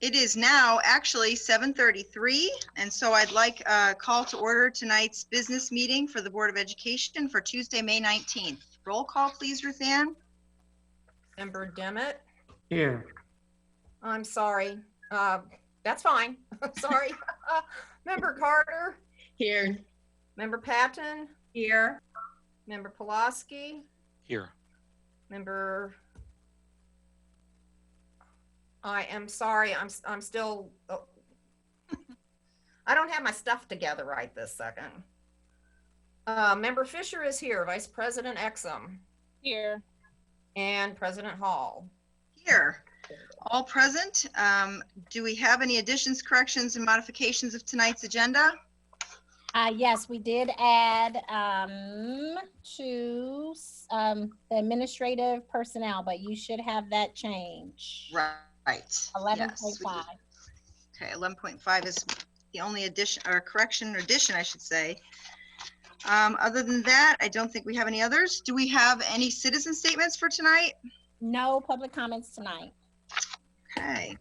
It is now actually 7:33, and so I'd like a call to order tonight's business meeting for the Board of Education for Tuesday, May 19th. Roll call, please, Ruth Ann. Member Demmett. Here. I'm sorry. That's fine. Sorry. Member Carter. Here. Member Patton. Here. Member Pulaski. Here. Member. I am sorry. I'm still. Oh. I don't have my stuff together right this second. Member Fisher is here. Vice President Exum. Here. And President Hall. Here. All present. Do we have any additions, corrections, and modifications of tonight's agenda? Yes, we did add to the administrative personnel, but you should have that change. Right. 11.5. Okay, 11.5 is the only addition or correction or addition, I should say. Other than that, I don't think we have any others. Do we have any citizen statements for tonight? No public comments tonight. Okay.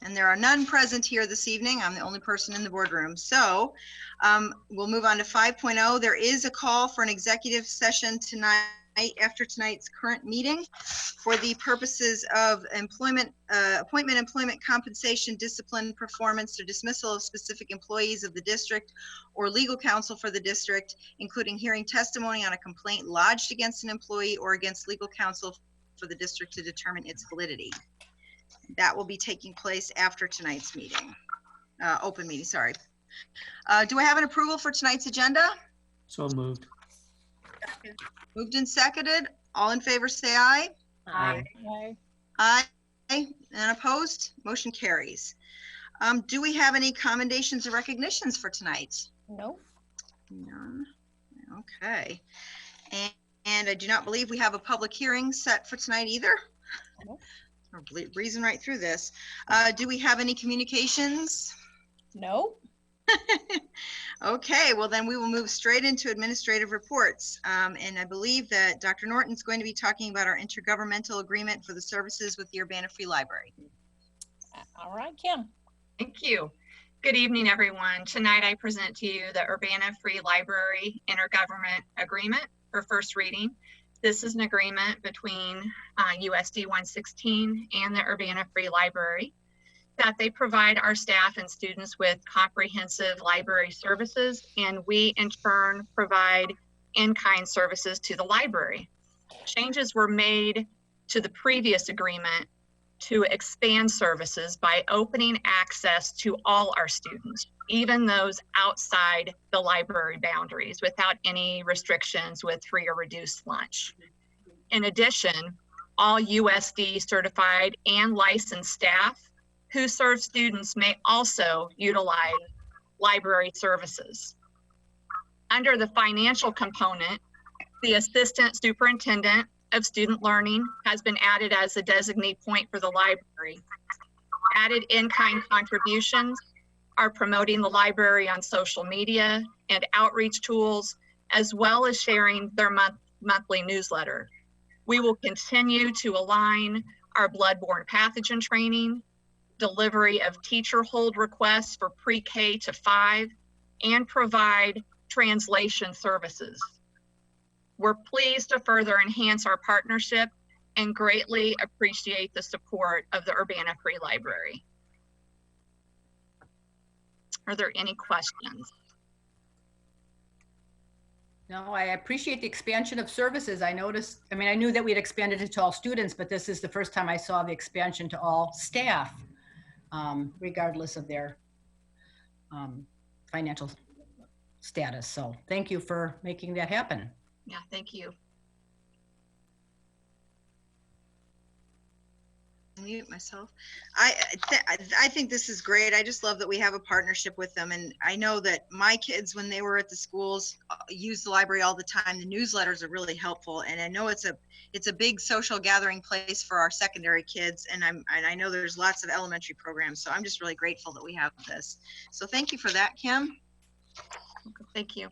And there are none present here this evening. I'm the only person in the boardroom. So we'll move on to 5.0. There is a call for an executive session tonight after tonight's current meeting for the purposes of appointment, employment compensation, discipline, performance, or dismissal of specific employees of the district or legal counsel for the district, including hearing testimony on a complaint lodged against an employee or against legal counsel for the district to determine its validity. That will be taking place after tonight's meeting, open meeting, sorry. Do I have an approval for tonight's agenda? So moved. Moved and seconded. All in favor, say aye. Aye. Aye. And opposed? Motion carries. Do we have any commendations or recognitions for tonight? No. None. Okay. And I do not believe we have a public hearing set for tonight either. Nope. We're breezing right through this. Do we have any communications? No. Okay, well then we will move straight into administrative reports. And I believe that Dr. Norton's going to be talking about our intergovernmental agreement for the services with the Urbana Free Library. All right, Kim. Thank you. Good evening, everyone. Tonight I present to you the Urbana Free Library Intergovernment Agreement for first reading. This is an agreement between USD 116 and the Urbana Free Library that they provide our staff and students with comprehensive library services, and we in turn provide in-kind services to the library. Changes were made to the previous agreement to expand services by opening access to all our students, even those outside the library boundaries, without any restrictions with free or reduced lunch. In addition, all USD certified and licensed staff who serve students may also utilize library services. Under the financial component, the Assistant Superintendent of Student Learning has been added as a designee point for the library. Added in-kind contributions are promoting the library on social media and outreach tools, as well as sharing their monthly newsletter. We will continue to align our bloodborne pathogen training, delivery of teacher hold requests for pre-K to 5, and provide translation services. We're pleased to further enhance our partnership and greatly appreciate the support of the Urbana Free Library. Are there any questions? No, I appreciate the expansion of services. I noticed, I mean, I knew that we'd expanded it to all students, but this is the first time I saw the expansion to all staff, regardless of their financial status. So thank you for making that happen. Yeah, thank you. Mute myself. I think this is great. I just love that we have a partnership with them, and I know that my kids, when they were at the schools, use the library all the time. The newsletters are really helpful, and I know it's a big social gathering place for our secondary kids, and I know there's lots of elementary programs, so I'm just really grateful that we have this. So thank you for that, Kim. Thank you.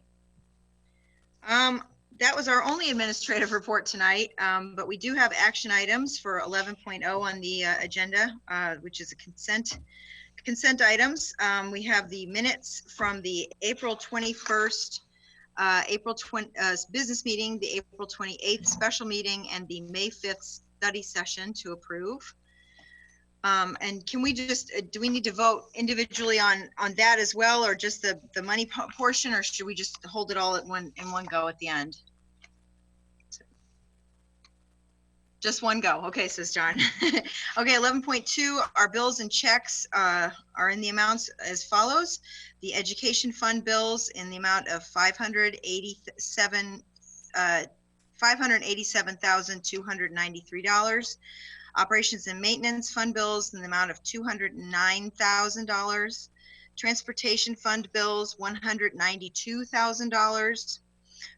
that was our only administrative report tonight, but we do have action items for 11.0 on the agenda, which is a consent items. We have the minutes from the April 21st, business meeting, the April 28th special meeting, and the May 5th study session to approve. And can we just, do we need to vote individually on that as well, or just the money portion, or should we just hold it all in one go at the end? Just one go. Okay, says John. Okay, 11.2, our bills and checks are in the amounts as follows. The education fund bills in the amount of $587,293. Operations and maintenance fund bills in the amount of $209,000. Transportation fund bills, $192,000.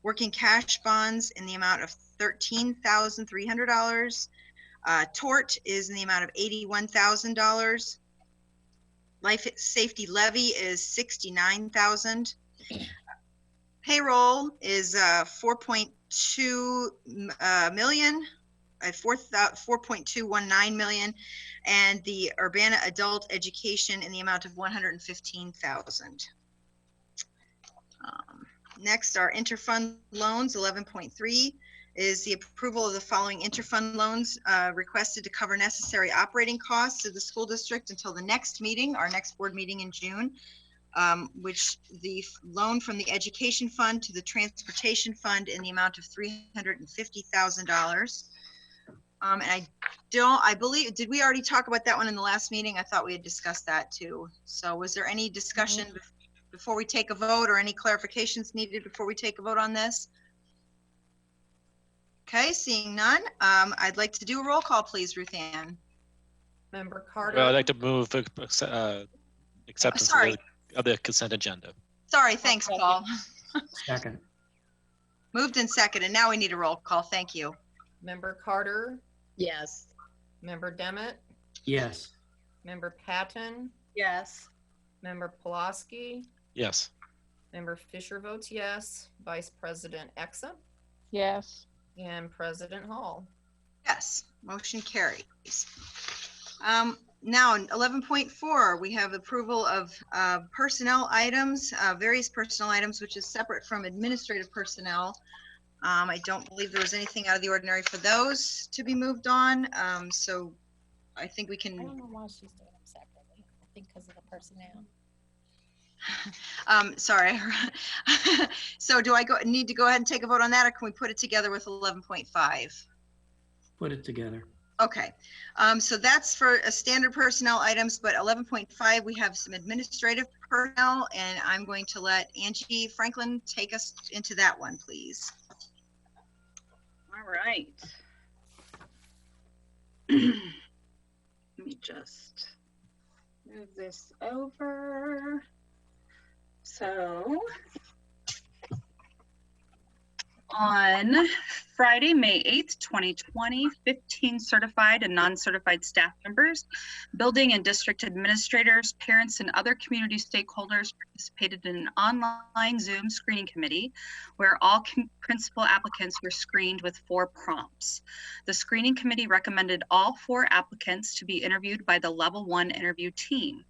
Working cash bonds in the amount of $13,300. Tort is in the amount of $81,000. Life safety levy is $69,000. Payroll is 4.2 million. 4.219 million, and the Urbana adult education in the amount of 115,000. Next, our interfund loans, 11.3, is the approval of the following interfund loans requested to cover necessary operating costs of the school district until the next meeting, our next board meeting in June, which the loan from the education fund to the transportation fund in the amount of $350,000. And I believe, did we already talk about that one in the last meeting? I thought we had discussed that too. So was there any discussion before we take a vote, or any clarifications needed before we take a vote on this? Okay, seeing none, I'd like to do a roll call, please, Ruth Ann. Member Carter. Well, I'd like to move acceptance of the consent agenda. Sorry, thanks, Paul. Second. Moved and seconded. Now we need a roll call. Thank you. Member Carter. Yes. Member Demmett. Yes. Member Patton. Yes. Member Pulaski. Yes. Member Fisher votes yes. Vice President Exum Yes. and President Hall. Yes, motion carries. Now, 11.4, we have approval of personnel items, various personnel items, which is separate from administrative personnel. I don't believe there was anything out of the ordinary for those to be moved on. So I think we I can, don't know why she's doing them separately. I think because of the personnel. sorry. So do I need to go ahead and take a vote on that, or can we put it together with 11.5? Put it together. Okay, so that's for standard personnel items, but 11.5, we have some administrative personnel, and I'm going to let Angie Franklin take us into that one, please. All right. Let me just move this over. So on Friday, May 8th, 2020, 15 certified and non-certified staff members, building and district administrators, parents, and other community stakeholders participated in an online Zoom screening committee where all principal applicants were screened with 4 prompts. The screening committee recommended all 4 applicants to be interviewed by the Level 1 interview team.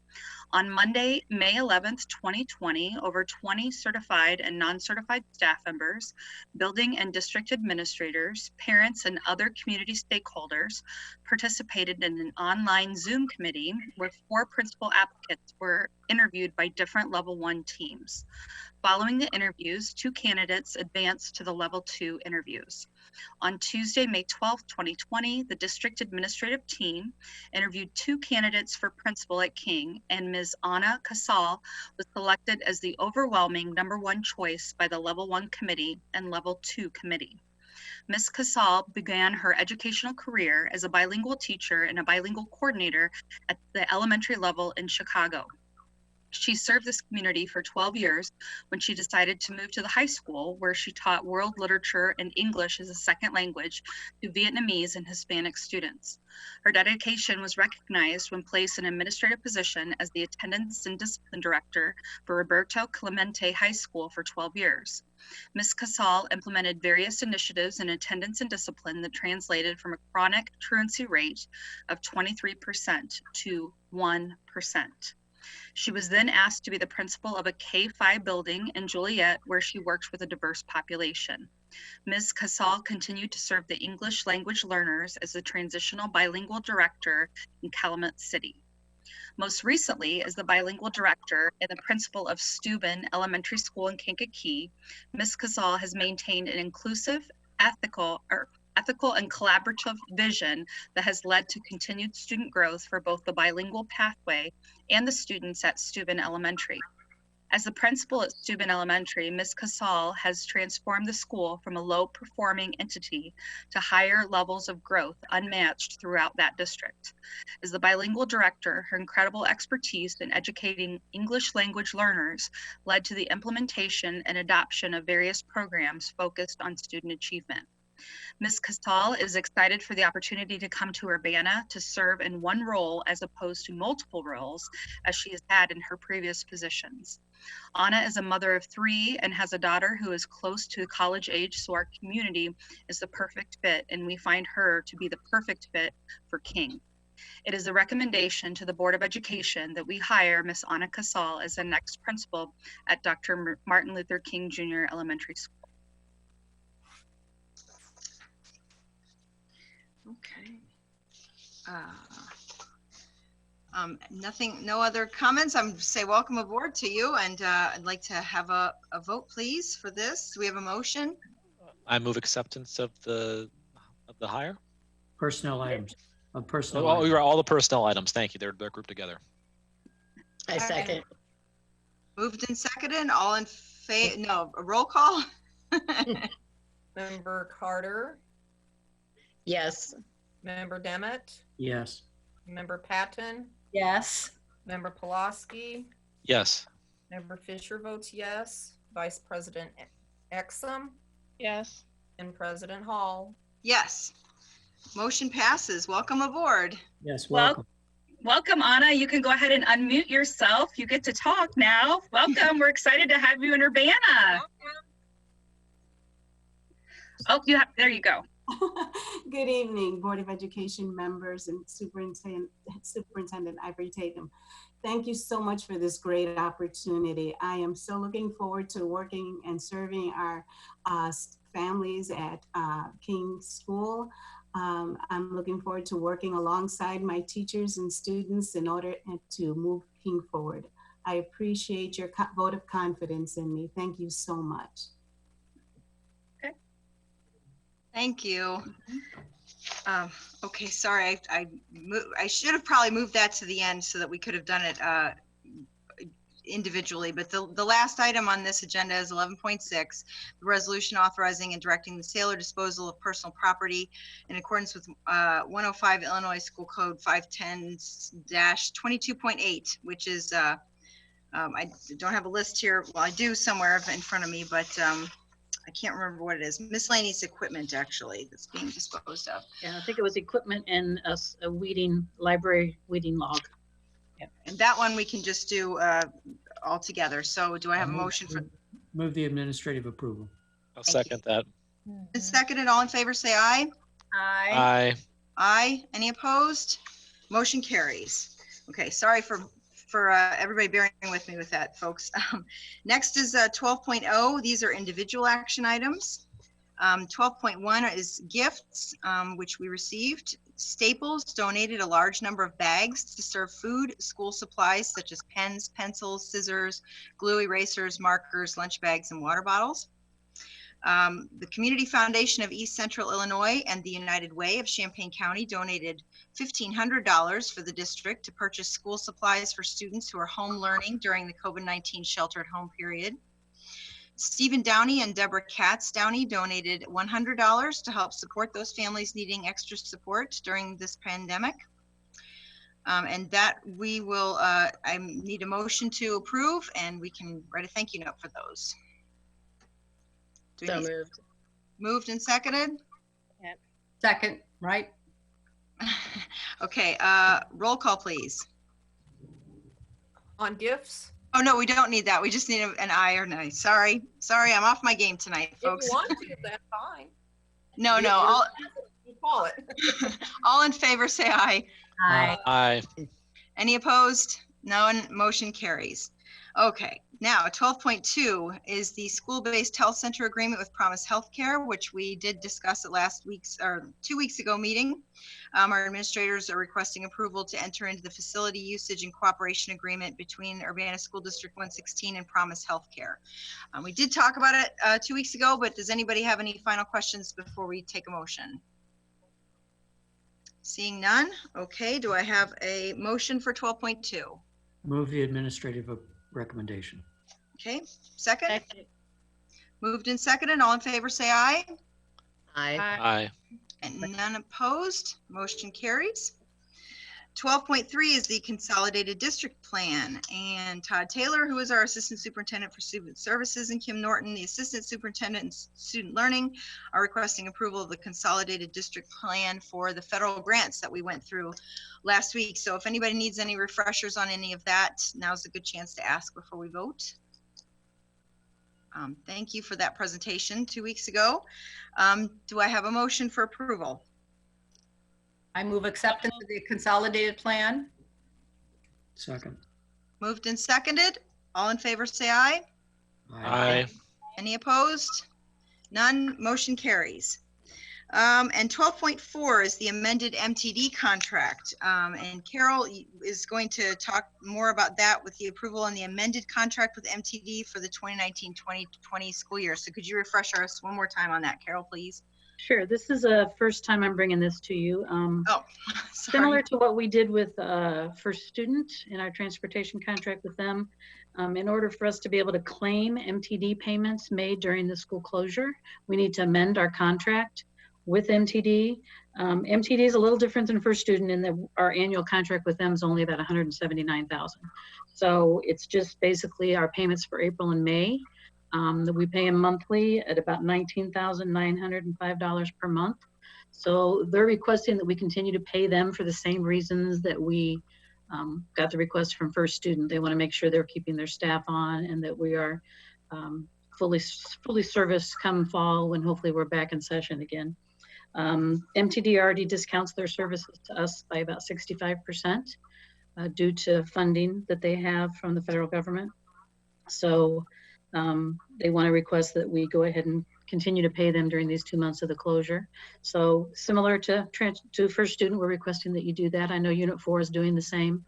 On Monday, May 11th, 2020, over 20 certified and non-certified staff members, building and district administrators, parents, and other community stakeholders participated in an online Zoom committee where 4 principal applicants were interviewed by different Level 1 teams. Following the interviews, 2 candidates advanced to the Level 2 interviews. On Tuesday, May 12th, 2020, the district administrative team interviewed 2 candidates for principal at King, and Ms. Anna Casal was selected as the overwhelming #1 choice by the Level 1 committee and Level 2 committee. Ms. Casal began her educational career as a bilingual teacher and a bilingual coordinator at the elementary level in Chicago. She served this community for 12 years when she decided to move to the high school where she taught world literature and English as a second language to Vietnamese and Hispanic students. Her dedication was recognized when placed in an administrative position as the Attendance and Discipline Director for Roberto Clemente High School for 12 years. Ms. Casal implemented various initiatives in attendance and discipline that translated from a chronic truancy rate of 23% to 1%. She was then asked to be the principal of a K-5 building in Joliet, where she worked with a diverse population. Ms. Casal continued to serve the English language learners as the transitional bilingual director in Calumet City. Most recently, as the bilingual director and the principal of Steuben Elementary School in Kankakee, Ms. Casal has maintained an inclusive, ethical and collaborative vision that has led to continued student growth for both the bilingual pathway and the students at Steuben Elementary. As the principal at Steuben Elementary, Ms. Casal has transformed the school from a low-performing entity to higher levels of growth unmatched throughout that district. As the bilingual director, her incredible expertise in educating English language learners led to the implementation and adoption of various programs focused on student achievement. Ms. Casal is excited for the opportunity to come to Urbana to serve in one role as opposed to multiple roles as she has had in her previous positions. Anna is a mother of 3 and has a daughter who is close to college age, so our community is the perfect fit, and we find her to be the perfect fit for King. It is a recommendation to the Board of Education that we hire Ms. Anna Casal as the next principal at Dr. Martin Luther King Jr. Elementary School. Okay. No other comments. I'm say welcome aboard to you, and I'd like to have a vote, please, for this. Do we have a motion? I move acceptance of the hire. Personnel items. Personnel Oh, items. you're all the personnel items. Thank you. They're grouped together. I second. Moved and seconded. All in favor? No, a roll call. Member Carter, Yes. Member Demet, Yes. Member Patton, Yes. Member Pulaski, Yes. Member Fisher votes yes, Vice President Exum, Yes. and President Hall. Yes. Motion passes. Welcome aboard. Yes. Well- Welcome. Welcome, Anna. You can go ahead and unmute yourself. You get to talk now. Welcome. We're excited to have you in Urbana. Oh, there you go. Good evening, Board of Education members and Superintendent Ivory Tatum. Thank you so much for this great opportunity. I am so looking forward to working and serving our families at King School. I'm looking forward to working alongside my teachers and students in order to move King forward. I appreciate your vote of confidence in me. Thank you so much. Thank you. Okay, sorry, I should have probably moved that to the end so that we could have done it individually, but the last item on this agenda is 11.6, the resolution authorizing and directing the sale or disposal of personal property in accordance with 105 Illinois School Code 510-22.8, which is, I don't have a list here. Well, I do somewhere in front of me, but I can't remember what it is. Miscellaneous equipment, actually, that's being disposed of. Yeah, I think it was equipment and a library weeding log. And that one we can just do all together. So do I have a motion for? Move the administrative approval. I'll second that. And seconded, all in favor, say aye. Aye. Aye. Any opposed? Motion carries. Okay, sorry for everybody bearing with me with that, folks. Next is 12.0. These are individual action items. 12.1 is gifts, which we received. Staples donated a large number of bags to serve food, school supplies such as pens, pencils, scissors, glue, erasers, markers, lunch bags, and water bottles. The Community Foundation of East Central Illinois and the United Way of Champaign County donated $1,500 for the district to purchase school supplies for students who are home learning during the COVID-19 shelter at home period. Stephen Downey and Deborah Katz Downey donated $100 to help support those families needing extra support during this pandemic. And that we will, I need a motion to approve, and we can write a thank you note for those. Do we So need- moved. Moved and seconded? Second, right? Okay, roll call, please. On gifts, Oh, no, we don't need that. We just need an aye or nay. Sorry, I'm off my game tonight, if you folks. want to, that's fine. No, You- no, You call it. all in favor, say aye. Aye. Any opposed? None, motion carries. Okay, now 12.2 is the school-based health center agreement with Promise Healthcare, which we did discuss at last week's or 2 weeks ago meeting. Our administrators are requesting approval to enter into the facility usage and cooperation agreement between Urbana School District 116 and Promise Healthcare. We did talk about it 2 weeks ago, but does anybody have any final questions before we take a motion? Seeing none, okay, do I have a motion for 12.2? Move the administrative recommendation. Okay, second? Second. Moved and seconded, all in favor say aye. Aye. And none opposed, motion carries. 12.3 is the Consolidated District Plan, and Todd Taylor, who is our Assistant Superintendent for Student Services, and Kim Norton, the Assistant Superintendent in Student Learning, are requesting approval of the Consolidated District Plan for the federal grants that we went through last week. So if anybody needs any refreshers on any of that, now's a good chance to ask before we vote. Thank you for that presentation 2 weeks ago. Do I have a motion for approval? I move acceptance of the consolidated plan. Second. Moved and seconded. All in favor, say aye. Aye. Any opposed? None. Motion carries. And 12.4 is the amended MTD contract. And Carol is going to talk more about that with the approval on the amended contract with MTD for the 2019-2020 school year. So could you refresh us one more time on that, Carol, please? Sure. This is a first time I'm bringing this to you. Oh, Similar sorry. to what we did with First Student in our transportation contract with them. In order for us to be able to claim MTD payments made during the school closure, we need to amend our contract with MTD. MTD is a little different than First Student in that our annual contract with them is only about $179,000. So it's just basically our payments for April and May. That we pay them monthly at about $19,905 per month. So they're requesting that we continue to pay them for the same reasons that we got the request from First Student. They want to make sure they're keeping their staff on and that we are fully serviced come fall when hopefully we're back in session again. MTD already discounts their services to us by about 65% due to funding that they have from the federal government. So they want to request that we go ahead and continue to pay them during these 2 months of the closure. So similar to First Student, we're requesting that you do that. I know Unit 4 is doing the same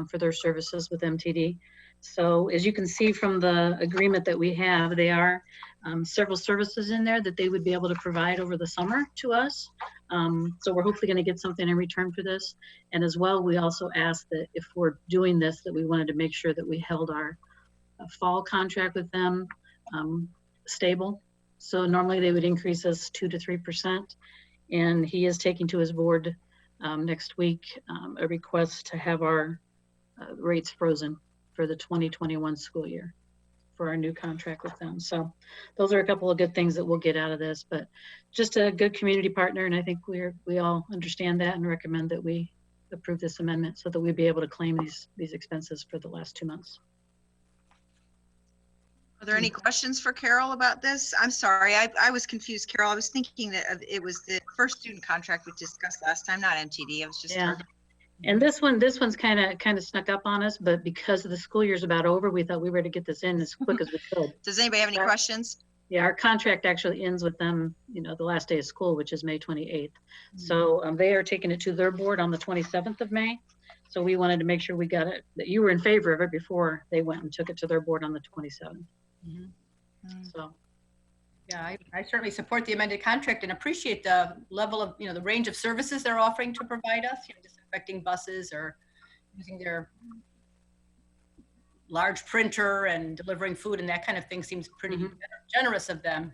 for their services with MTD. So as you can see from the agreement that we have, there are several services in there that they would be able to provide over the summer to us. So we're hopefully going to get something in return for this. And as well, we also asked that if we're doing this, that we wanted to make sure that we held our fall contract with them stable. So normally they would increase us 2 to 3%. And he is taking to his board next week a request to have our rates frozen for the 2021 school year for our new contract with them. So those are a couple of good things that we'll get out of this, but just a good community partner. And I think we all understand that and recommend that we approve this amendment so that we'd be able to claim these expenses for the last 2 months. Are there any questions for Carol about this? I'm sorry, I was confused, Carol. I was thinking that it was the First Student contract we discussed last time, not MTD. I was just Yeah. And this one's kind of snuck up on us, but because the school year's about over, we thought we were to get this in as quick as we could. Does anybody have any questions? Yeah, our contract actually ends with them, the last day of school, which is May 28th. So they are taking it to their board on the 27th of May. So we wanted to make sure we got it, that you were in favor of it before they went and took it to their board on the 27th. So. Yeah, I certainly support the amended contract and appreciate the level of, the range of services they're offering to provide us, disinfecting buses or using their large printer and delivering food and that kind of thing seems pretty generous of them.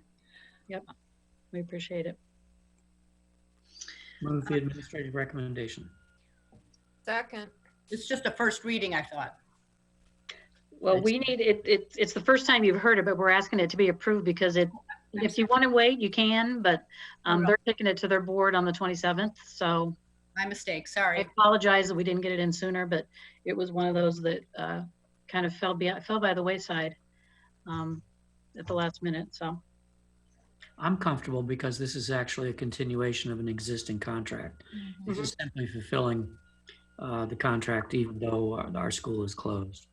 Yep, we appreciate it. Move the administrative recommendation. Second. It's just a first reading, I thought. Well, we need it, it's the first time you've heard it, but we're asking it to be approved because if you want to wait, you can, but they're taking it to their board on the 27th. So My mistake, I sorry. apologize that we didn't get it in sooner, but it was one of those that kind of fell by the wayside at the last minute. So I'm comfortable because this is actually a continuation of an existing contract. This is simply fulfilling the contract, even though our school is closed.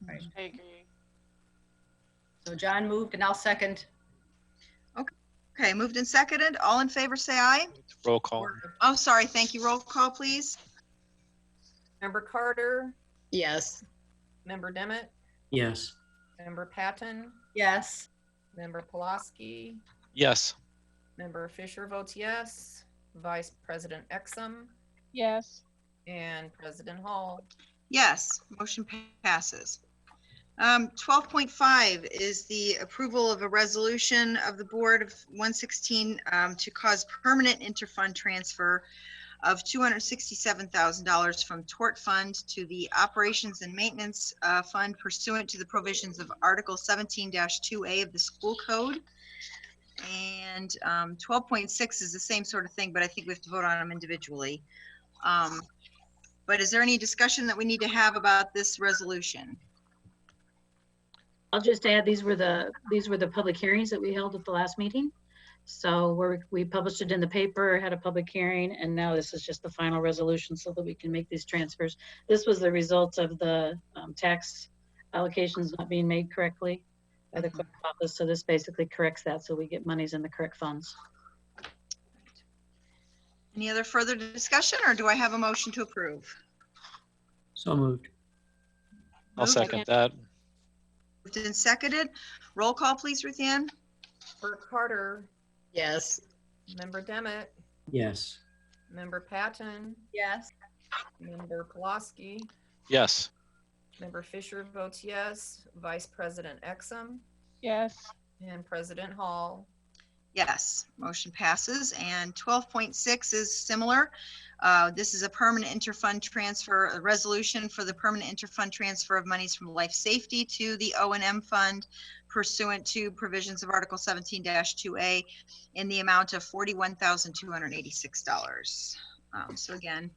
Right. I agree. So John moved and I'll second. Okay, moved and seconded. All in favor, say aye. Roll call. Oh, sorry. Thank you. Roll call, please. Member Carter, Yes. Member Demmett, Yes. Member Patton, Yes. Member Pulaski, Yes. Member Fisher votes yes, Vice President Exum, Yes. and President Hall. Yes, motion passes. 12.5 is the approval of a resolution of the Board of 116 to cause permanent interfund transfer of $267,000 from tort fund to the operations and maintenance fund pursuant to the provisions of Article 17-2A of the school code. And 12.6 is the same sort of thing, but I think we have to vote on them individually. But is there any discussion that we need to have about this resolution? I'll just add, these were the public hearings that we held at the last meeting. So we published it in the paper, had a public hearing, and now this is just the final resolution so that we can make these transfers. This was the result of the tax allocations not being made correctly by the clerk's office. So this basically corrects that, so we get monies in the correct funds. Any other further discussion, or do I have a motion to approve? So moved. I'll second that. Moved and seconded. Roll call, please, Ruth Ann. Member Carter, Yes. Member Demmett, Yes. Member Patton, Yes. Member Pulaski, Yes. Member Fisher votes yes, Vice President Exum, Yes. and President Hall. Yes, motion passes. And 12.6 is similar. This is a permanent interfund transfer, a resolution for the permanent interfund transfer of monies from life safety to the O&M fund pursuant to provisions of Article 17-2A in the amount of $41,286. So again,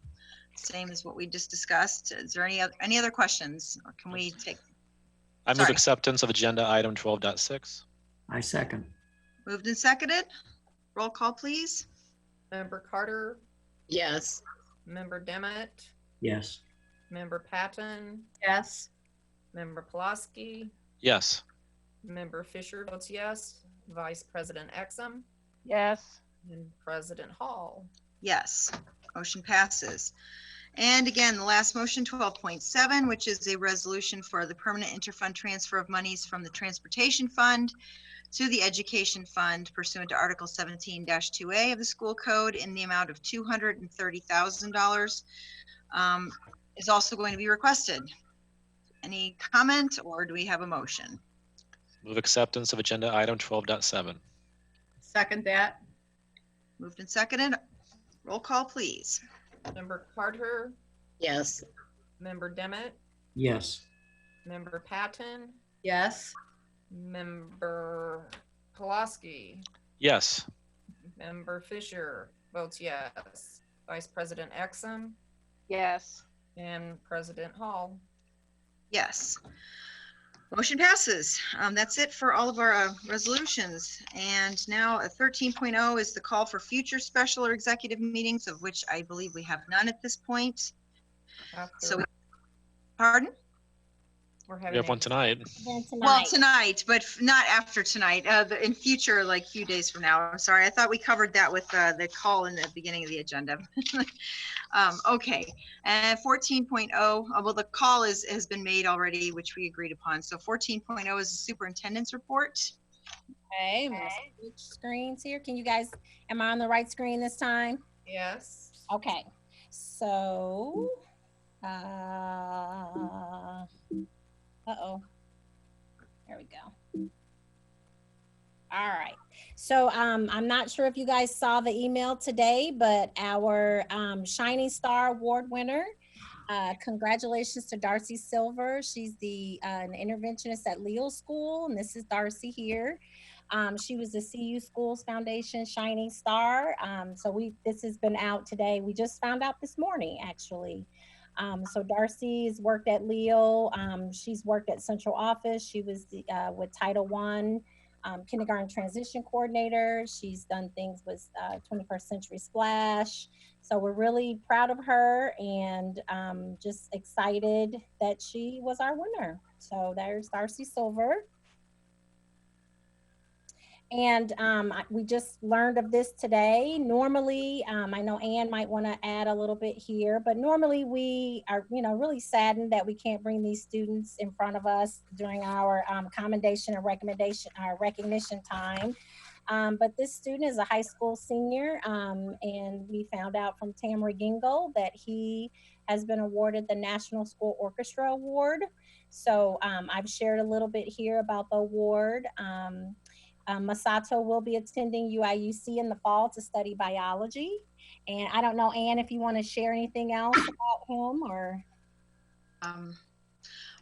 same as what we just discussed. Is there any other questions, or can we take? I move Sorry. acceptance of agenda item 12.6. I second. Moved and seconded. Roll call, please. Member Carter, Yes. Member Demmett, Yes. Member Patton, Yes. Member Pulaski, Yes. Member Fisher votes yes, Vice President Exum, Yes. and President Hall. Yes, motion passes. And again, the last motion, 12.7, which is a resolution for the permanent interfund transfer of monies from the transportation fund to the education fund pursuant to Article 17-2A of the school code in the amount of $230,000 is also going to be requested. Any comment, or do we have a motion? Move acceptance of agenda item 12.7. Second that. Moved and seconded. Roll call, please. Member Carter, Yes. Member Demmett, Yes. Member Patton, Yes. Member Pulaski, Yes. Member Fisher votes yes, Vice President Exum, Yes. and President Hall. Yes. Motion passes. That's it for all of our resolutions. And now 13.0 is the call for future special or executive meetings, of which I believe we have none at this point. So, pardon? We're We having have one tonight. Then Well, tonight. tonight, but not after tonight, in future, like few days from now. I'm sorry. I thought we covered that with the call in the beginning of the agenda. Okay, and 14.0, well, the call has been made already, which we agreed upon. So 14.0 is the superintendent's report. Okay, I'm gonna switch screens here. Can you guys, am I on the right screen this time? Yes. Okay, so, uh-oh. There we go. All right. So I'm not sure if you guys saw the email today, but our Shining Star Award winner Congratulations to Darcy Silver. She's an interventionist at Leo School, and this is Darcy here. She was the CU Schools Foundation Shining Star. This has been out today. We just found out this morning, actually. So Darcy's worked at Leo. She's worked at Central Office. She was with Title I. Kindergarten transition coordinator. She's done things with 21st Century Splash. So we're really proud of her and just excited that she was our winner. So there's Darcy Silver. And we just learned of this today. Normally, I know Ann might want to add a little bit here, but normally we are, really saddened that we can't bring these students in front of us during our commendation and our recognition time. But this student is a high school senior, and we found out from Tamara Gingle that he has been awarded the National School Orchestra Award. So I've shared a little bit here about the award. Masato will be attending UIUC in the fall to study biology. And I don't know, Ann, if you want to share anything else about him or.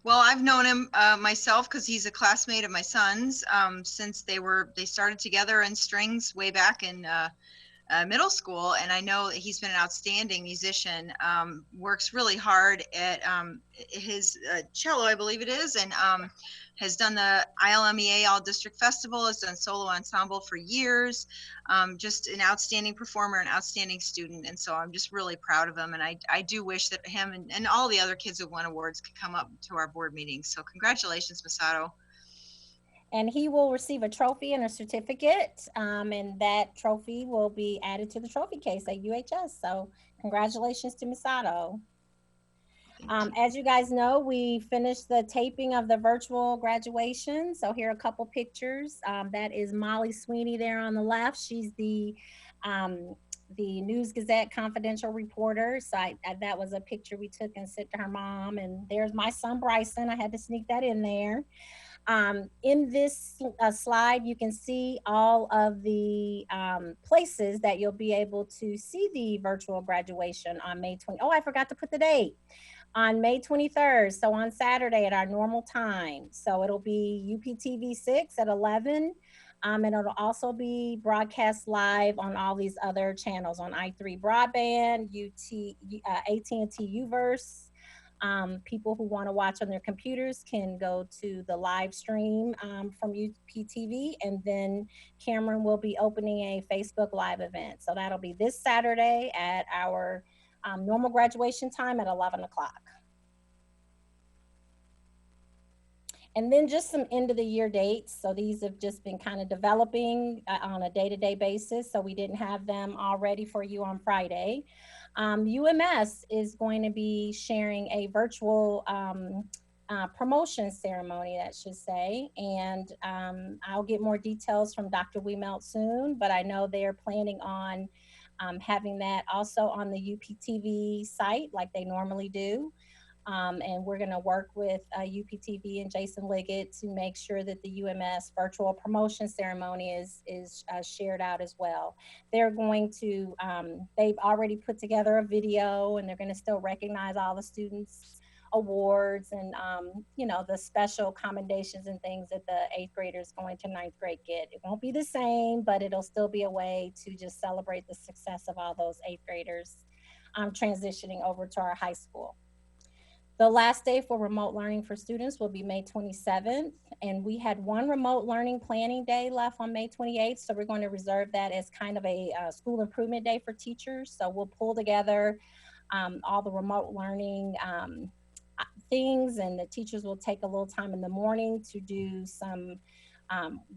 Well, I've known him myself because he's a classmate of my son's since they started together in strings way back in middle school. And I know that he's been an outstanding musician, works really hard at his cello, I believe it is, and has done the ILMEA All District Festival, has done solo ensemble for years, just an outstanding performer, an outstanding student. And so I'm just really proud of him. And I do wish that him and all the other kids who won awards could come up to our board meetings. So congratulations, Masato. And he will receive a trophy and a certificate, and that trophy will be added to the trophy case at UHS. So congratulations to Masato. As you guys know, we finished the taping of the virtual graduation. So here are a couple pictures. That is Molly Sweeney there on the left. She's the News Gazette confidential reporter. So that was a picture we took and sent to her mom. And there's my son, Bryson. I had to sneak that in there. In this slide, you can see all of the places that you'll be able to see the virtual graduation on May 20. Oh, I forgot to put the date. On May 23rd, so on Saturday at our normal time. So it'll be UPTV 6 at 11, and it'll also be broadcast live on all these other channels on i3 Broadband, AT&T Uverse. People who want to watch on their computers can go to the live stream from UPTV, and then Cameron will be opening a Facebook Live event. So that'll be this Saturday at our normal graduation time at 11 o'clock. And then just some end of the year dates. So these have just been kind of developing on a day-to-day basis. So we didn't have them all ready for you on Friday. UMS is going to be sharing a virtual promotion ceremony, that should say. And I'll get more details from Dr. Wiemelt soon, but I know they're planning on having that also on the UPTV site like they normally do. And we're going to work with UPTV and Jason Liggett to make sure that the UMS virtual promotion ceremony is shared out as well. They're going to, they've already put together a video, and they're going to still recognize all the students' awards and, the special commendations and things that the 8th graders going to 9th grade get. It won't be the same, but it'll still be a way to just celebrate the success of all those 8th graders transitioning over to our high school. The last day for remote learning for students will be May 27th, and we had one remote learning planning day left on May 28th, so we're going to reserve that as kind of a school improvement day for teachers. So we'll pull together all the remote learning things, and the teachers will take a little time in the morning to do some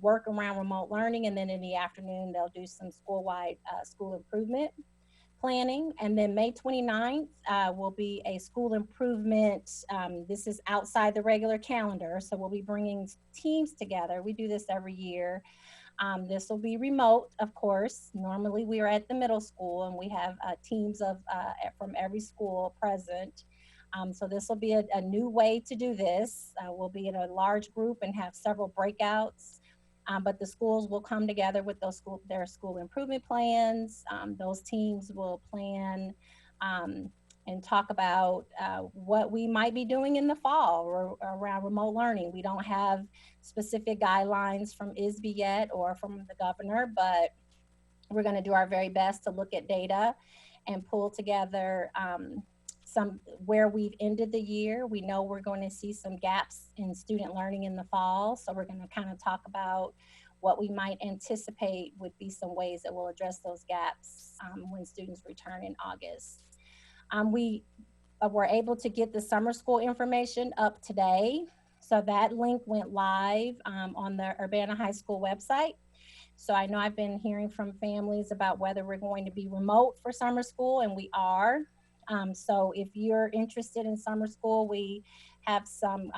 work around remote learning, and then in the afternoon they'll do some school-wide school improvement planning. And then May 29th will be a school improvement. This is outside the regular calendar, so we'll be bringing teams together. We do this every year. This will be remote, of course. Normally we are at the middle school, and we have teams of from every school present. So this will be a new way to do this. We'll be in a large group and have several breakouts. But the schools will come together with their school improvement plans. Those teams will plan and talk about what we might be doing in the fall or around remote learning. We don't have specific guidelines from ISB yet or from the governor, but we're going to do our very best to look at data and pull together some where we've ended the year. We know we're going to see some gaps in student learning in the fall, so we're going to kind of talk about what we might anticipate would be some ways that we'll address those gaps when students return in August. We were able to get the summer school information up today. So that link went live on the Urbana High School website. So I know I've been hearing from families about whether we're going to be remote for summer school, and we are. So if you're interested in summer school, we have some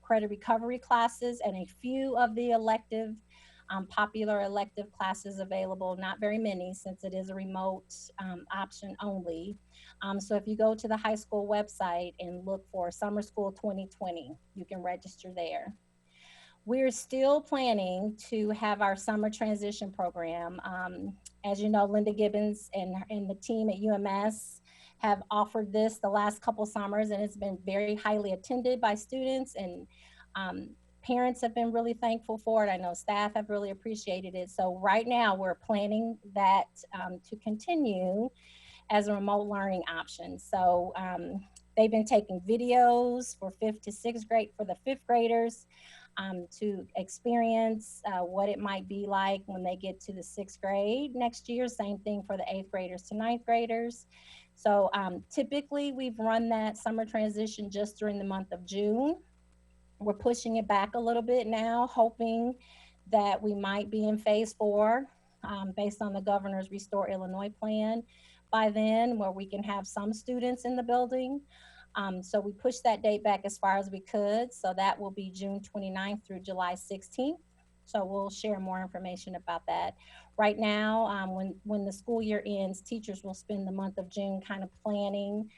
credit recovery classes and a few of the elective popular elective classes available, not very many since it is a remote option only. So if you go to the high school website and look for Summer School 2020, you can register there. We're still planning to have our summer transition program. As you know, Linda Gibbons and the team at UMS have offered this the last couple summers, and it's been very highly attended by students, and parents have been really thankful for it. I know staff have really appreciated it. So right now we're planning that to continue as a remote learning option. So they've been taking videos for 5th to 6th grade for the 5th graders to experience what it might be like when they get to the 6th grade next year. Same thing for the 8th graders to 9th graders. So typically we've run that summer transition just during the month of June. We're pushing it back a little bit now, hoping that we might be in phase 4 based on the governor's Restore Illinois plan by then, where we can have some students in the building. So we pushed that date back as far as we could. So that will be June 29th through July 16th. So we'll share more information about that. Right now, when the school year ends, teachers will spend the month of June kind of planning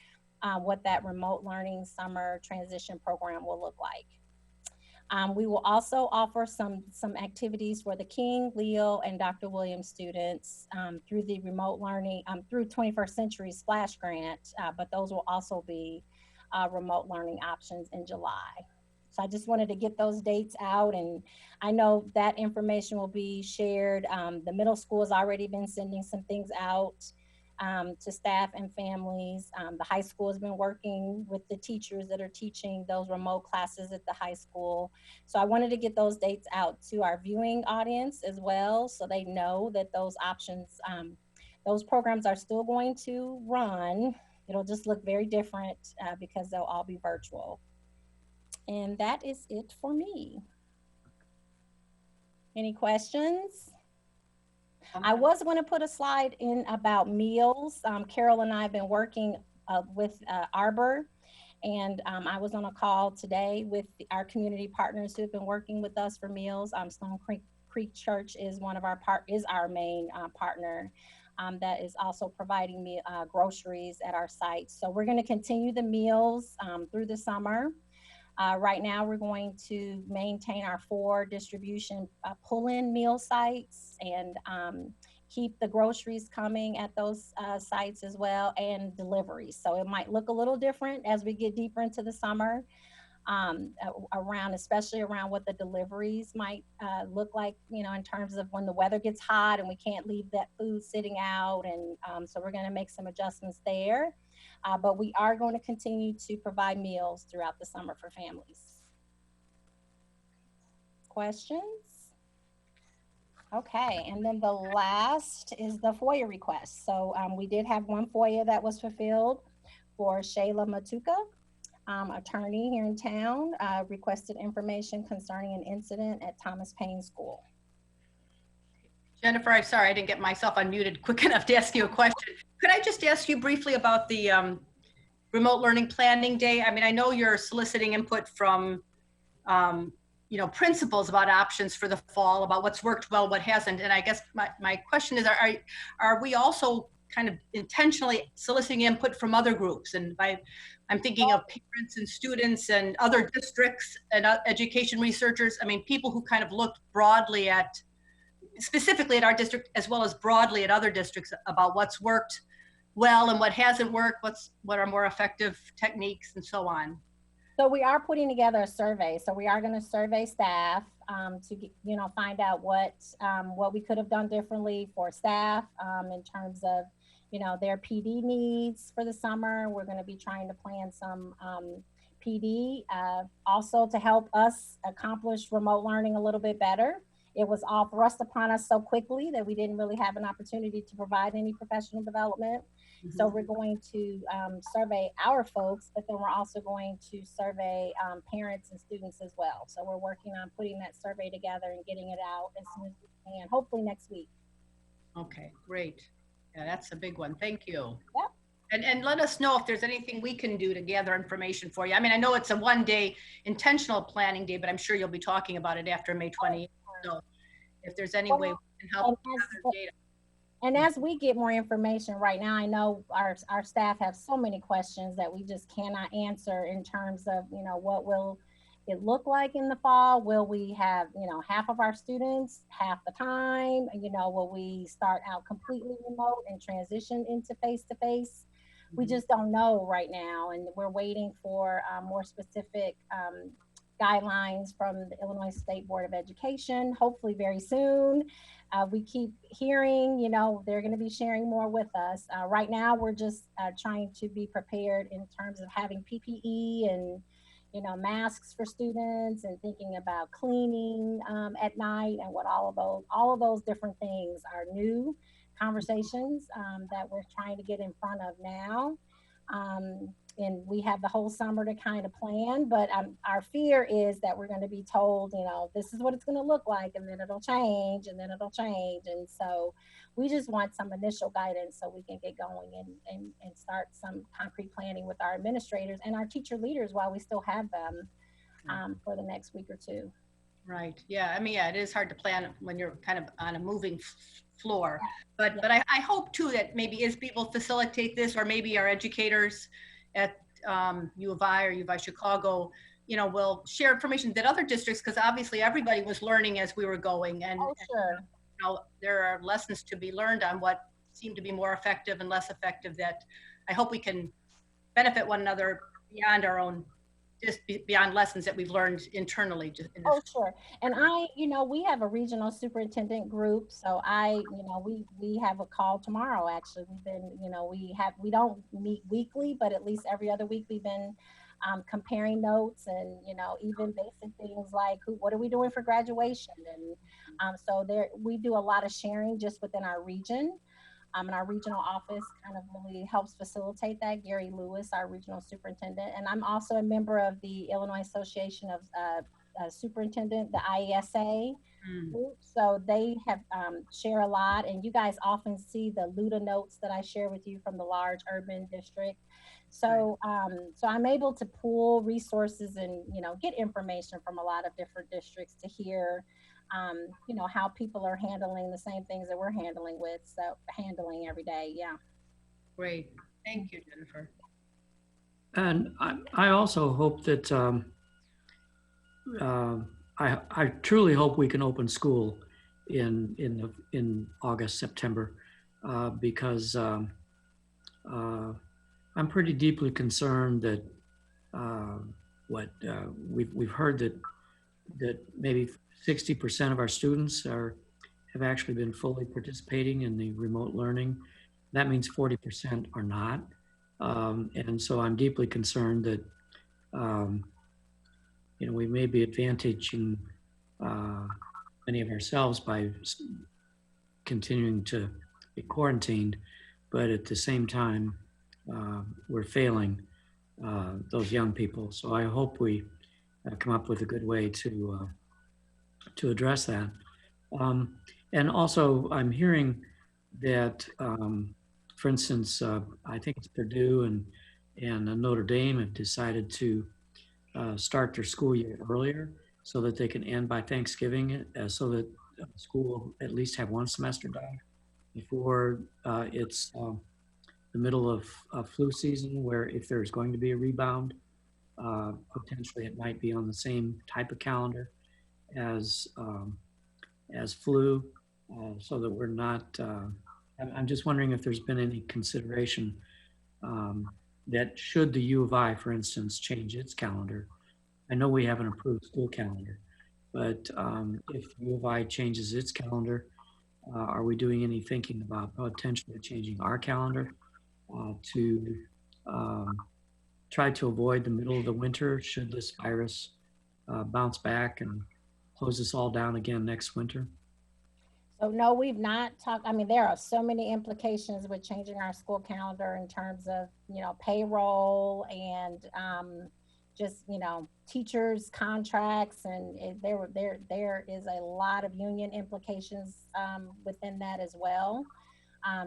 what that remote learning summer transition program will look like. We will also offer some activities for the King, Leo, and Dr. Williams students through the remote learning, through 21st Century Splash Grant, but those will also be remote learning options in July. So I just wanted to get those dates out, and I know that information will be shared. The middle school has already been sending some things out to staff and families. The high school has been working with the teachers that are teaching those remote classes at the high school. So I wanted to get those dates out to our viewing audience as well, so they know that those options, those programs are still going to run. It'll just look very different because they'll all be virtual. And that is it for me. Any questions? I was going to put a slide in about meals. Carol and I have been working with Arbor, and I was on a call today with our community partners who have been working with us for meals. Stone Creek Church is one of our our main partner that is also providing me groceries at our site. So we're going to continue the meals through the summer. Right now, we're going to maintain our 4 distribution pull-in meal sites and keep the groceries coming at those sites as well, and deliveries. So it might look a little different as we get deeper into the summer, especially around what the deliveries might look like, you know, in terms of when the weather gets hot and we can't leave that food sitting out. And so we're going to make some adjustments there. But we are going to continue to provide meals throughout the summer for families. Questions? Okay, and then the last is the FOIA request. So we did have one FOIA that was fulfilled for Shayla Matuka, attorney here in town, requested information concerning an incident at Thomas Paine School. Jennifer, I'm sorry I didn't get myself unmuted quick enough to ask you a question. Could I just ask you briefly about the remote learning planning day? I mean, I know you're soliciting input from, you know, principals about options for the fall, about what's worked well, what hasn't. And I guess my question is, are we also kind of intentionally soliciting input from other groups? And I'm thinking of parents and students and other districts and education researchers. I mean, people who kind of looked broadly at, specifically at our district, as well as broadly at other districts, about what's worked well and what hasn't worked, what are more effective techniques and so on. So we are putting together a survey. So we are going to survey staff to get, find out what we could have done differently for staff in terms of, their PD needs for the summer. We're going to be trying to plan some PD also to help us accomplish remote learning a little bit better. It was all thrust upon us so quickly that we didn't really have an opportunity to provide any professional development. So we're going to survey our folks, but then we're also going to survey parents and students as well. So we're working on putting that survey together and getting it out as soon as we can, hopefully next week. Okay, great. Yeah, that's a big one. Thank you. Yep. And let us know if there's anything we can do to gather information for you. I mean, I know it's a one-day intentional planning day, but I'm sure you'll be talking about it after May 20th. So if there's any way we can help gather data. And as we get more information right now, I know our staff have so many questions that we just cannot answer in terms of, what will it look like in the fall? Will we have, half of our students half the time? Will we start out completely remote and transition into face-to-face? We just don't know right now. And we're waiting for more specific guidelines from the Illinois State Board of Education, hopefully very soon. We keep hearing, they're going to be sharing more with us. Right now, we're just trying to be prepared in terms of having PPE and, masks for students and thinking about cleaning at night and what all of those different things are new conversations that we're trying to get in front of now. And we have the whole summer to kind of plan, but our fear is that we're going to be told, this is what it's going to look like, and then it'll change, and then it'll change. And so we just want some initial guidance so we can get going and start some concrete planning with our administrators and our teacher leaders while we still have them for the next week or two. Right. Yeah. I mean, yeah, it is hard to plan when you're kind of on a moving floor, but I hope too that maybe as people facilitate this, or maybe our educators at U of I or U of I Chicago, will share information that other districts, because obviously everybody was learning as we were going, and, sure. There are lessons to be learned on what seem to be more effective and less effective that I hope we can benefit one another beyond our own, just beyond lessons that we've learned internally. Sure. And we have a regional superintendent group. So we have a call tomorrow. Actually, we've been, we don't meet weekly, but at least every other week we've been comparing notes and, even basic things like what are we doing for graduation? And so we do a lot of sharing just within our region. And our regional office kind of really helps facilitate that. Gary Lewis, our regional superintendent. And I'm also a member of the Illinois Association of Superintendent, the IESA group. So they have share a lot. And you guys often see the LUDA notes that I share with you from the large urban district. So, so I'm able to pool resources and, get information from a lot of different districts to hear how people are handling the same things that we're handling every day. Yeah. Great. Thank you, Jennifer. And I also hope that I truly hope we can open school in August, September, because I'm pretty deeply concerned that we've heard that maybe 60% of our students have actually been fully participating in the remote learning. That means 40% are not. And so I'm deeply concerned that, we may be advantaging many of ourselves by continuing to be quarantined, but at the same time, we're failing those young people. So I hope we come up with a good way to address that. And also I'm hearing that, for instance, I think it's Purdue and Notre Dame have decided to start their school year earlier so that they can end by Thanksgiving, so that school will at least have one semester done before it's the middle of flu season, where if there's going to be a rebound, potentially it might be on the same type of calendar as flu, so that we're not I'm just wondering if there's been any consideration that should the U of I, for instance, change its calendar. I know we have an approved school calendar, but if U of I changes its calendar, are we doing any thinking about potentially changing our calendar to try to avoid the middle of the winter should this virus bounce back and close us all down again next winter? So no, we've not talked, I mean, there are so many implications with changing our school calendar in terms of, you know, payroll and just, you know, teachers' contracts, and there is a lot of union implications within that as well.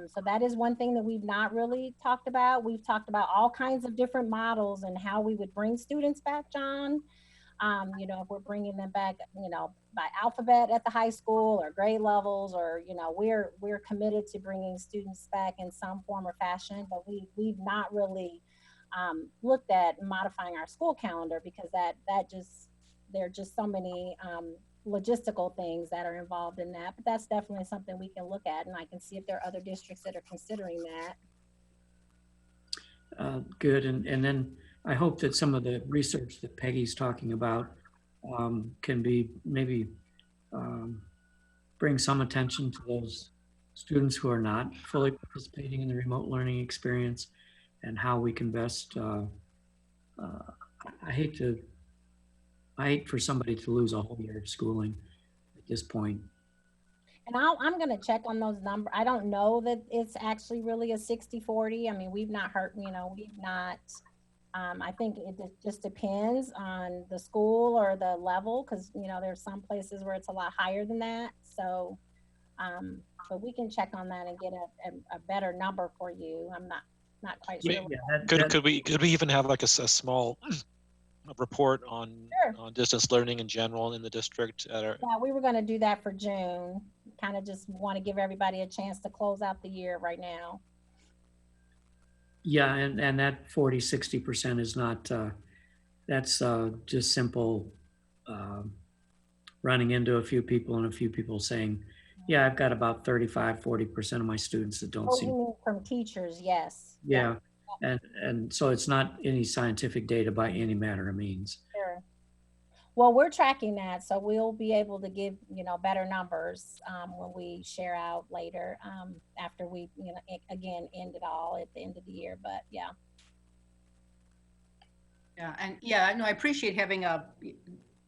So that is one thing that we've not really talked about. We've talked about all kinds of different models and how we would bring students back, John. You know, if we're bringing them back, you know, by alphabet at the high school or grade levels, or, you know, we're committed to bringing students back in some form or fashion, but we've not really looked at modifying our school calendar because there are just so many logistical things that are involved in that. But that's definitely something we can look at, and I can see if there are other districts that are considering that. Good, and then I hope that some of the research that Peggy's talking about can be maybe bring some attention to those students who are not fully participating in the remote learning experience, and how we can best, I hate for somebody to lose a whole year of schooling at this point. And I'm going to check on those numbers. I don't know that it's actually really a 60-40. I mean, we've not heard, you know, we've not, I think it just depends on the school or the level, because, you know, there's some places where it's a lot higher than that. So, but we can check on that and get a better number for you. I'm not quite sure. Yeah, could we even have like a small report on Sure. on distance learning in general in the district? Yeah, we were going to do that for June. Kind of just want to give everybody a chance to close out the year right now. Yeah, and that 40-60% is not, that's just simple running into a few people and a few people saying, yeah, I've got about 35-40% of my students that don't Oh, seem. you mean from teachers, yes. Yeah, and so it's not any scientific data by any manner of means. Sure. Well, we're tracking that, so we'll be able to give, you know, better numbers when we share out later after we, you know, again, end it all at the end of the year. But yeah. Yeah, and yeah, no, I appreciate having a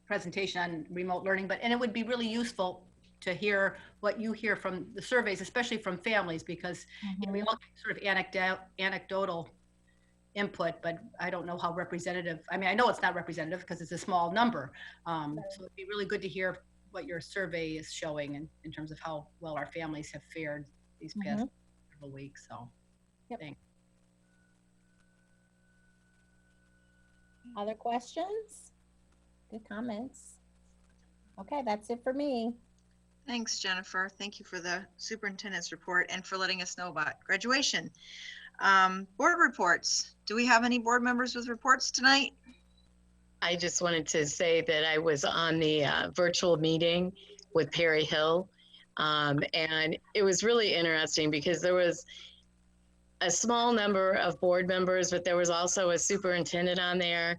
presentation on remote learning, and it would be really useful to hear what you hear from the surveys, especially from families, because you know, we all get sort of anecdotal input, but I don't know how representative. I mean, I know it's not representative because it's a small number. So it'd be really good to hear what your survey is showing in terms of how well our families have fared these past several weeks. So, thanks. Other questions? Good comments. Okay, that's it for me. Thanks, Jennifer. Thank you for the superintendent's report and for letting us know about graduation. Board reports. Do we have any board members with reports tonight? I just wanted to say that I was on the virtual meeting with Perry Hill, and it was really interesting because there was a small number of board members, but there was also a superintendent on there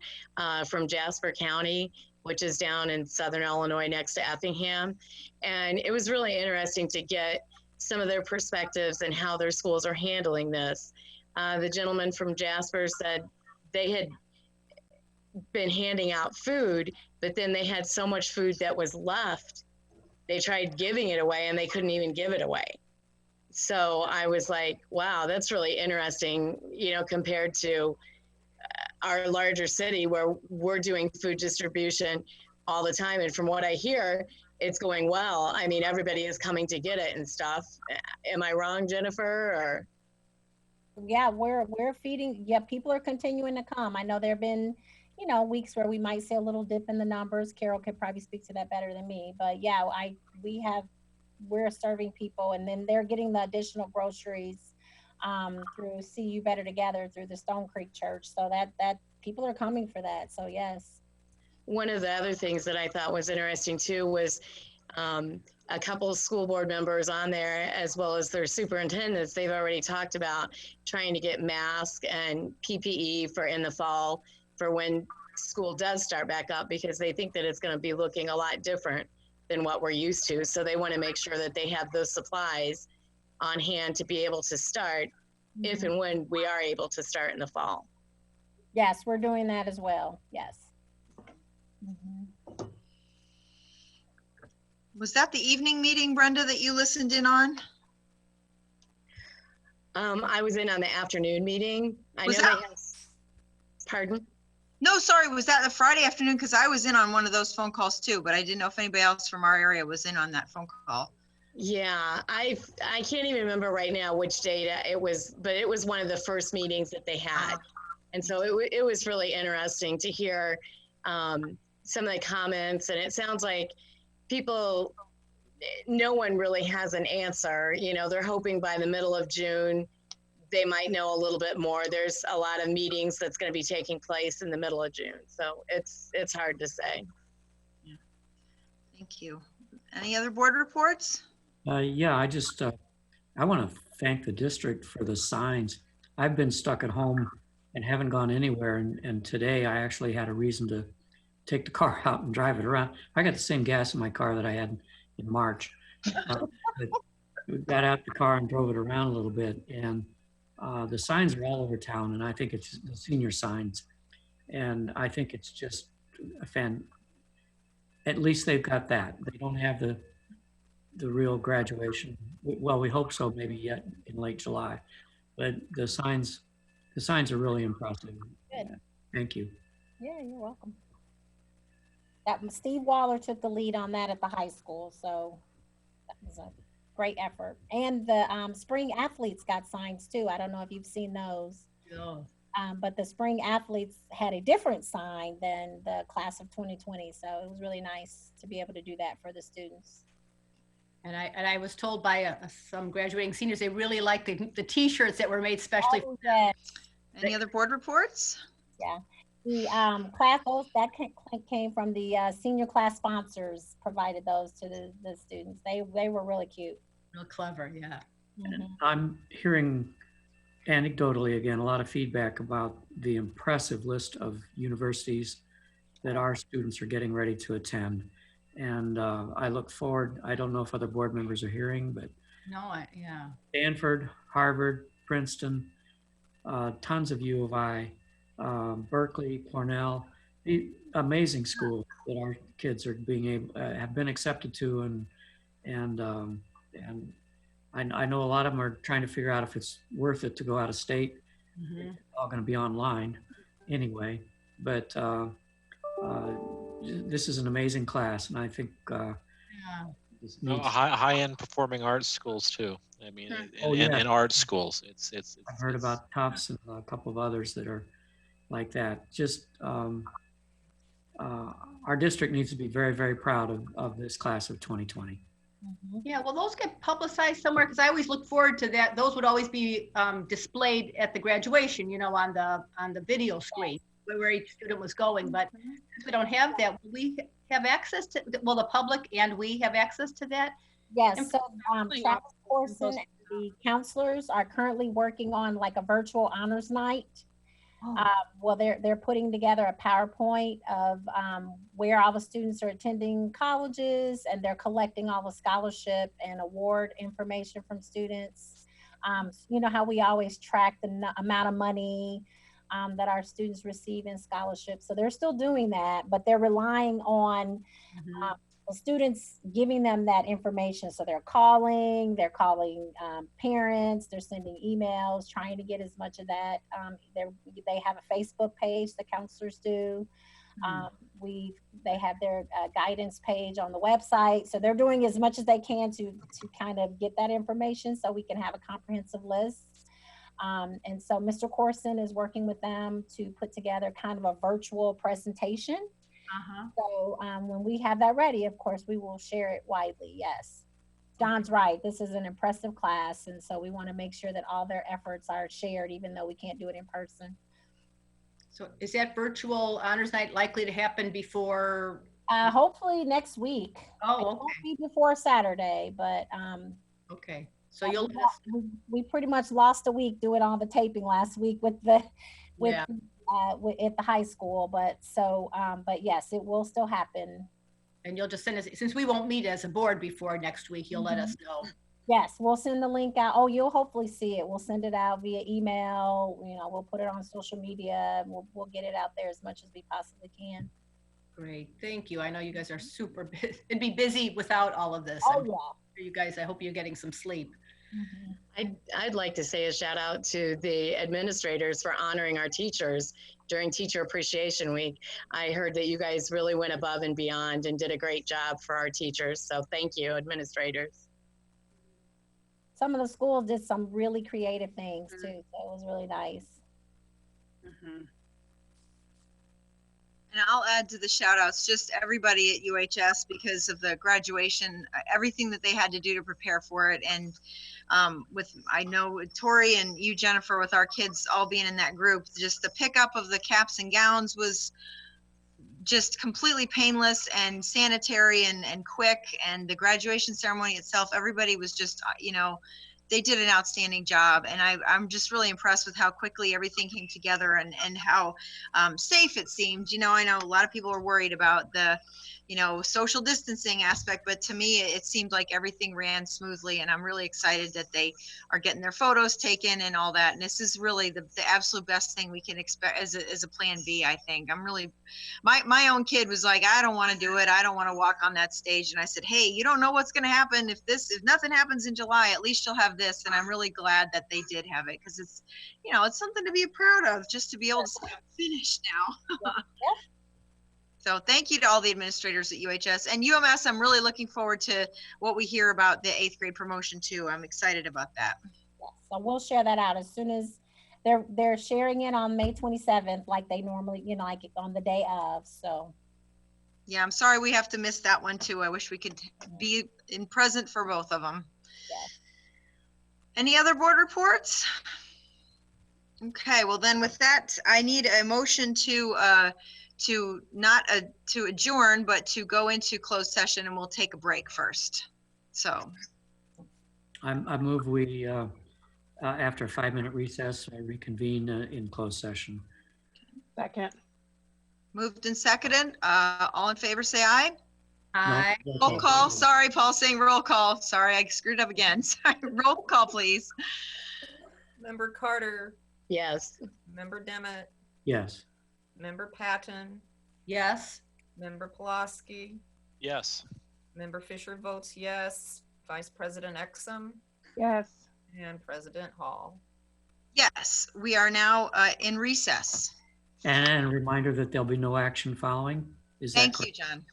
from Jasper County, which is down in Southern Illinois next to Effingham. And it was really interesting to get some of their perspectives and how their schools are handling this. The gentleman from Jasper said they had been handing out food, but then they had so much food that was left. They tried giving it away and they couldn't even give it away. So I was like, wow, that's really interesting, you know, compared to our larger city where we're doing food distribution all the time. And from what I hear, it's going well. I mean, everybody is coming to get it and stuff. Am I wrong, Jennifer? Or? Yeah, we're feeding. Yeah, people are continuing to come. I know there have been, you know, weeks where we might see a little dip in the numbers. Carol could probably speak to that better than me. But yeah, we're serving people, and then they're getting the additional groceries through See You Better Together through the Stone Creek Church. So that people are coming for that. So yes. One of the other things that I thought was interesting too was a couple of school board members on there, as well as their superintendents. They've already talked about trying to get masks and PPE for in the fall for when school does start back up, because they think that it's going to be looking a lot different than what we're used to. So they want to make sure that they have those supplies on hand to be able to start if and when we are able to start in the fall. Yes, we're doing that as well. Yes. Mhm. Was that the evening meeting, Brenda, that you listened in on? I was in on the afternoon meeting. I Was know that- they have, pardon? No, sorry, was that the Friday afternoon? Because I was in on one of those phone calls too, but I didn't know if anybody else from our area was in on that phone call. Yeah, I can't even remember right now which date it was, but it was one of the first meetings that they had. And so it was really interesting to hear some of the comments, and it sounds like people, no one really has an answer. You know, they're hoping by the middle of June, they might know a little bit more. There's a lot of meetings that's going to be taking place in the middle of June. So it's hard to say. Yeah. Thank you. Any other board reports? Yeah, I want to thank the district for the signs. I've been stuck at home and haven't gone anywhere. And today I actually had a reason to take the car out and drive it around. I got the same gas in my car that I had in March. We got out the car and drove it around a little bit. And the signs are all over town. And I think it's the senior signs. And I think it's just at least they've got that. They don't have the real graduation. Well, we hope so, maybe yet in late July. But the signs are really impressive. Good. Thank you. Yeah, you're welcome. Steve Waller took the lead on that at the high school, so that was a great effort. And the spring athletes got signs too. I don't know if you've seen those. Yeah. But the spring athletes had a different sign than the class of 2020. So it was really nice to be able to do that for the students. And I was told by some graduating seniors, they really liked the t-shirts that were made specially for them. Yeah. Any other board reports? Yeah. The class, that came from the senior class sponsors, provided those to the students. They were really cute. Real clever, yeah. And I'm hearing anecdotally again a lot of feedback about the impressive list of universities that our students are getting ready to attend. And I look forward, I don't know if other board members are hearing, but Yeah. Stanford, Harvard, Princeton, tons of U of I, Berkeley, Cornell, the amazing schools that our kids are have been accepted to, and I know a lot of them are trying to figure out if it's worth it to go out of state. It's all going to be online anyway, but this is an amazing class, and I think high-end performing arts schools too. I mean, in art schools, it's I've heard about Tufts and a couple of others that are like that. Just our district needs to be very, very proud of this class of 2020. Yeah, well, those get publicized somewhere, because I always look forward to that. Those would always be displayed at the graduation, you know, on the video screen where each student was going. But if we don't have that, will we have access to? Will the public and we have access to that? Yes. So Travis Corson and the counselors are currently working on like a virtual honors night. Well, they're putting together a PowerPoint of where all the students are attending colleges, and they're collecting all the scholarship and award information from students. You know how we always track the amount of money that our students receive in scholarships. So they're still doing that, but they're relying on the students giving them that information. So they're calling parents, they're sending emails, trying to get as much of that. They have a Facebook page, the counselors do. They have their guidance page on the website. So they're doing as much as they can to kind of get that information so we can have a comprehensive list. And so Mr. Corson is working with them to put together kind of a virtual presentation. So when we have that ready, of course, we will share it widely. Yes. Don's right. This is an impressive class. And so we want to make sure that all their efforts are shared, even though we can't do it in person. So is that virtual honors night likely to happen before? Hopefully next week. It Oh, won't okay, be before Saturday, but okay. So you'll let us, we pretty much lost a week doing all the taping last week with the Yeah. at the high school, but but yes, it will still happen. and you'll just send us, since we won't meet as a board before next week, you'll let us know. Yes, we'll send the link out. Oh, you'll hopefully see it. We'll send it out via email. We'll put it on social media. We'll get it out there as much as we possibly can. Great, thank you. I know you guys are super busy. It'd be busy without all of this. Oh I'm- yeah. For you guys, I hope you're getting some sleep. I'd like to say a shout out to the administrators for honoring our teachers during Teacher Appreciation Week. I heard that you guys really went above and beyond and did a great job for our teachers. So thank you, administrators. Some of the schools did some really creative things too, so it was really nice. And I'll add to the shout outs, just everybody at UHS because of the graduation, everything that they had to do to prepare for it. And I know Tori and you, Jennifer, with our kids all being in that group, just the pickup of the caps and gowns was just completely painless and sanitary and quick. And the graduation ceremony itself, everybody was just, they did an outstanding job. And I'm just really impressed with how quickly everything came together and how safe it seemed. I know a lot of people are worried about the, social distancing aspect, but to me, it seemed like everything ran smoothly. And I'm really excited that they are getting their photos taken and all that. And this is really the absolute best thing we can expect as a plan B, I think. I'm really, my own kid was like, I don't want to do it. I don't want to walk on that stage. And I said, hey, you don't know what's going to happen. If nothing happens in July, at least you'll have this. And I'm really glad that they did have it because it's, it's something to be proud of just to be able to say I'm finished now. So thank you to all the administrators at UHS and UMS. I'm really looking forward to what we hear about the 8th grade promotion too. I'm excited about that. Yes, so we'll share that out as soon as they're sharing it on May 27th, like they normally, like on the day of. So. Yeah, I'm sorry we have to miss that one too. I wish we could be in present for both of them. Yes. Any other board reports? Okay, well then with that, I need a motion to adjourn, but to go into closed session, and we'll take a break first. So I move we, after a 5-minute recess, reconvene in closed session. Second. Moved and seconded. All in favor, say aye. Aye. No, Roll call. Sorry, Paul saying roll call. Sorry, I screwed up again. Sorry. Roll call, please. Member Carter, Yes. Member Demmett, Yes. Member Patton, Yes. Member Pulaski, Yes. Member Fisher votes yes, Vice President Exum, Yes. and President Hall. Yes, we are now in recess. And a reminder that there'll be no action following. Is that Thank correct? you, John.